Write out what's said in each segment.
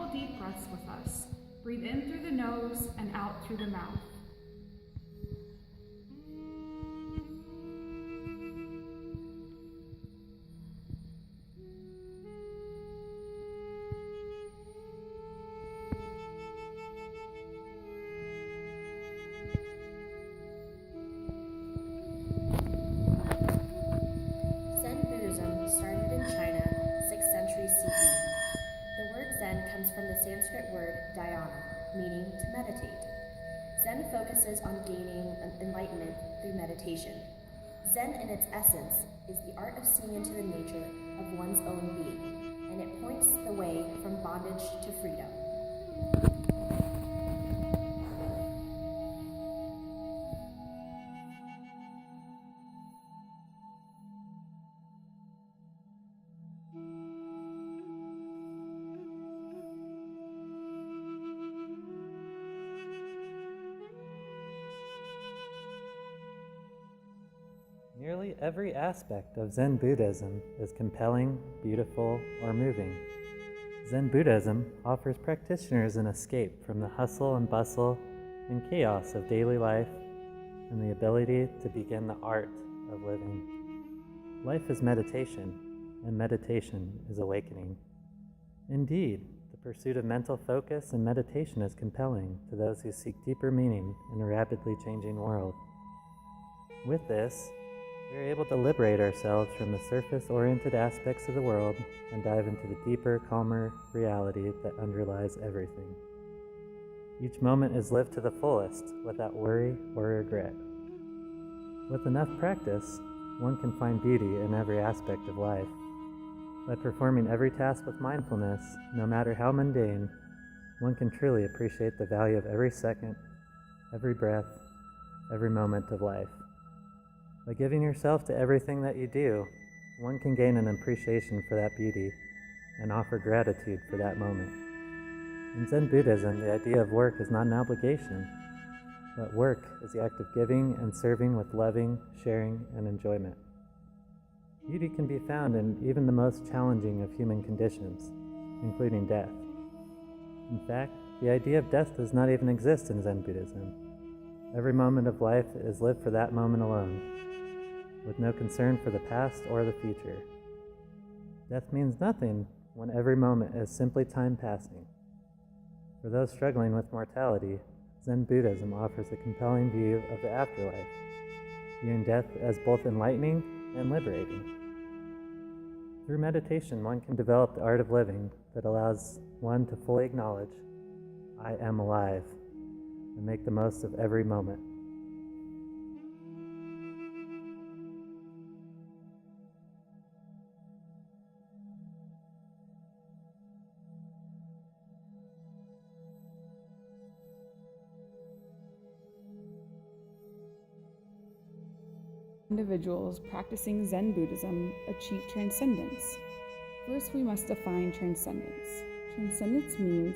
couple deep breaths with us. Breathe in through the nose and out through the mouth. Zen Buddhism started in China, 6th century CE. The word Zen comes from the Sanskrit word dhyana, meaning to meditate. Zen focuses on gaining enlightenment through meditation. Zen, in its essence, is the art of seeing into the nature of one's own being, and it points the way from bondage to freedom. Nearly every aspect of Zen Buddhism is compelling, beautiful, or moving. Zen Buddhism offers practitioners an escape from the hustle and bustle and chaos of daily life and the ability to begin the art of living. Life is meditation, and meditation is awakening. Indeed, the pursuit of mental focus and meditation is compelling to those who seek deeper meaning in a rapidly changing world. With this, we are able to liberate ourselves from the surface-oriented aspects of the world and dive into the deeper, calmer reality that underlies everything. Each moment is lived to the fullest without worry or regret. With enough practice, one can find beauty in every aspect of life. By performing every task with mindfulness, no matter how mundane, one can truly appreciate the value of every second, every breath, every moment of life. By giving yourself to everything that you do, one can gain an appreciation for that beauty and offer gratitude for that moment. In Zen Buddhism, the idea of work is not an obligation, but work is the act of giving and serving with loving, sharing, and enjoyment. Beauty can be found in even the most challenging of human conditions, including death. In fact, the idea of death does not even exist in Zen Buddhism. Every moment of life is lived for that moment alone, with no concern for the past or the future. Death means nothing when every moment is simply time passing. For those struggling with mortality, Zen Buddhism offers a compelling view of the afterlife, viewing death as both enlightening and liberating. Through meditation, one can develop the art of living that allows one to fully acknowledge, I am alive, and make the most of every moment. Individuals practicing Zen Buddhism achieve transcendence. First, we must define transcendence. Transcendence means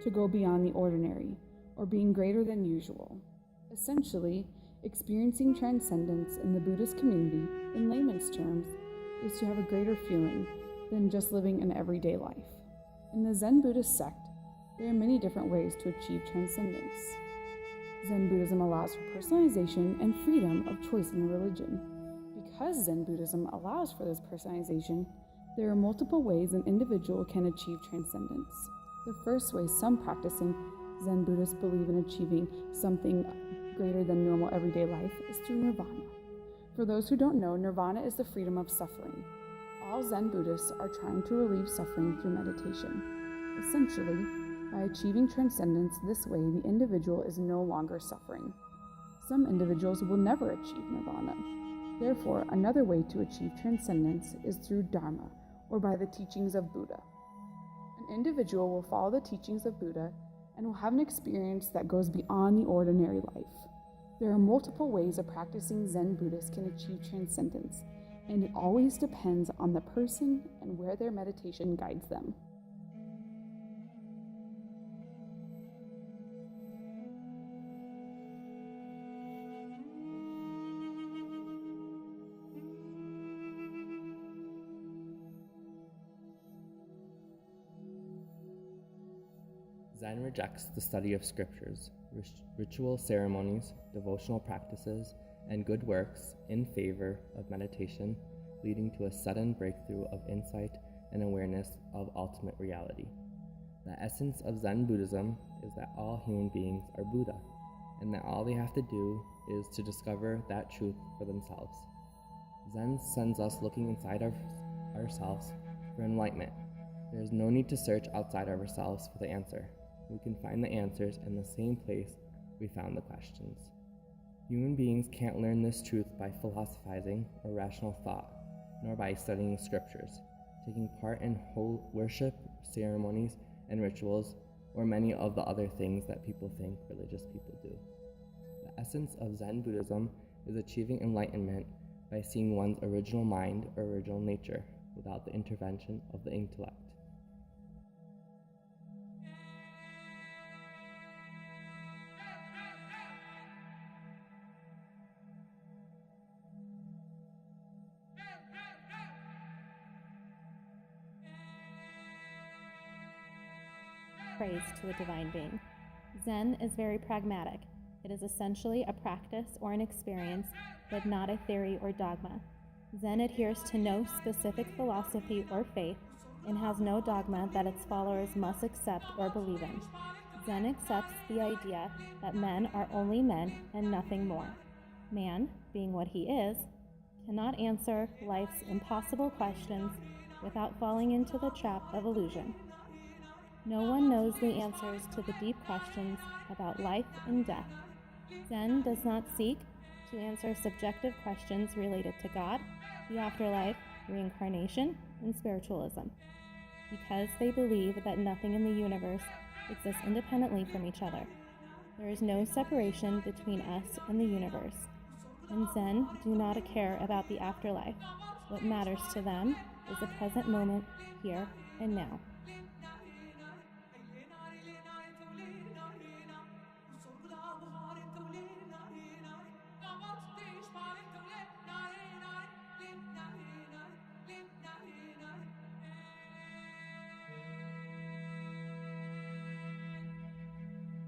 to go beyond the ordinary, or being greater than usual. Essentially, experiencing transcendence in the Buddhist community, in layman's terms, is to have a greater feeling than just living an everyday life. In the Zen Buddhist sect, there are many different ways to achieve transcendence. Zen Buddhism allows for personalization and freedom of choice in religion. Because Zen Buddhism allows for this personalization, there are multiple ways an individual can achieve transcendence. The first way some practicing Zen Buddhists believe in achieving something greater than normal everyday life is through nirvana. For those who don't know, nirvana is the freedom of suffering. All Zen Buddhists are trying to relieve suffering through meditation. Essentially, by achieving transcendence this way, the individual is no longer suffering. Some individuals will never achieve nirvana. Therefore, another way to achieve transcendence is through Dharma, or by the teachings of Buddha. An individual will follow the teachings of Buddha and will have an experience that goes beyond the ordinary life. There are multiple ways a practicing Zen Buddhist can achieve transcendence, and it always depends on the person and where their meditation guides them. Zen rejects the study of scriptures, ritual ceremonies, devotional practices, and good works in favor of meditation, leading to a sudden breakthrough of insight and awareness of ultimate reality. The essence of Zen Buddhism is that all human beings are Buddha, and that all they have to do is to discover that truth for themselves. Zen sends us looking inside of ourselves for enlightenment. There is no need to search outside of ourselves for the answer. We can find the answers in the same place we found the questions. Human beings can't learn this truth by philosophizing or rational thought, nor by studying scriptures, taking part in whole worship, ceremonies, and rituals, or many of the other things that people think religious people do. The essence of Zen Buddhism is achieving enlightenment by seeing one's original mind or original nature without the intervention of the intellect. Praise to a divine being. Zen is very pragmatic. It is essentially a practice or an experience, but not a theory or dogma. Zen adheres to no specific philosophy or faith and has no dogma that its followers must accept or believe in. Zen accepts the idea that men are only men and nothing more. Man, being what he is, cannot answer life's impossible questions without falling into the trap of illusion. No one knows the answers to the deep questions about life and death. Zen does not seek to answer subjective questions related to God, the afterlife, reincarnation, and spiritualism, because they believe that nothing in the universe exists independently from each other. There is no separation between us and the universe, and Zen do not care about the afterlife. What matters to them is the present moment, here and now.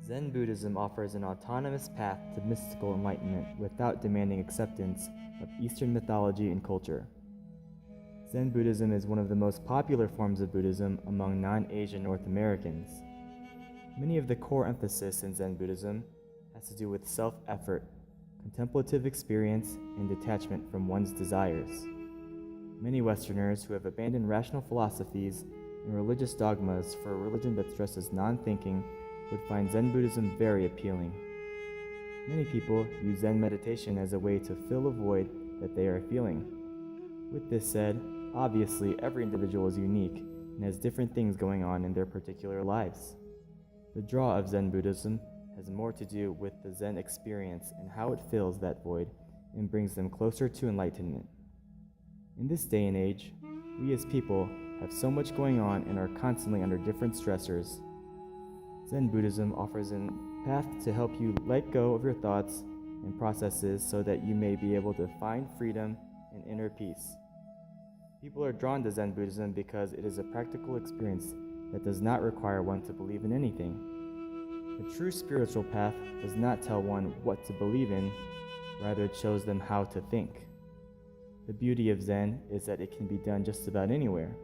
Zen Buddhism offers an autonomous path to mystical enlightenment without demanding acceptance of Eastern mythology and culture. Zen Buddhism is one of the most popular forms of Buddhism among non-Asian North Americans. Many of the core emphasis in Zen Buddhism has to do with self-effort, contemplative experience, and detachment from one's desires. Many Westerners who have abandoned rational philosophies and religious dogmas for a religion that stresses non-thinking would find Zen Buddhism very appealing. Many people use Zen meditation as a way to fill a void that they are feeling. With this said, obviously every individual is unique and has different things going on in their particular lives. The draw of Zen Buddhism has more to do with the Zen experience and how it fills that void and brings them closer to enlightenment. In this day and age, we as people have so much going on and are constantly under different stressors. Zen Buddhism offers a path to help you let go of your thoughts and processes so that you may be able to find freedom and inner peace. People are drawn to Zen Buddhism because it is a practical experience that does not require one to believe in anything. The true spiritual path does not tell one what to believe in, rather it shows them how to think. The beauty of Zen is that it can be done just about anywhere.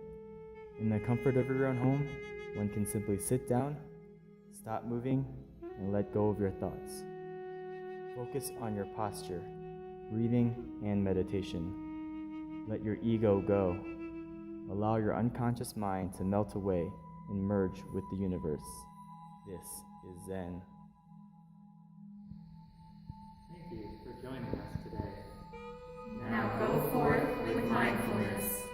In the comfort of your own home, one can simply sit down, stop moving, and let go of your thoughts. Focus on your posture, breathing, and meditation. Let your ego go. Allow your unconscious mind to melt away and merge with the universe. This is Zen. Thank you for joining us today. Now go forth with mindfulness.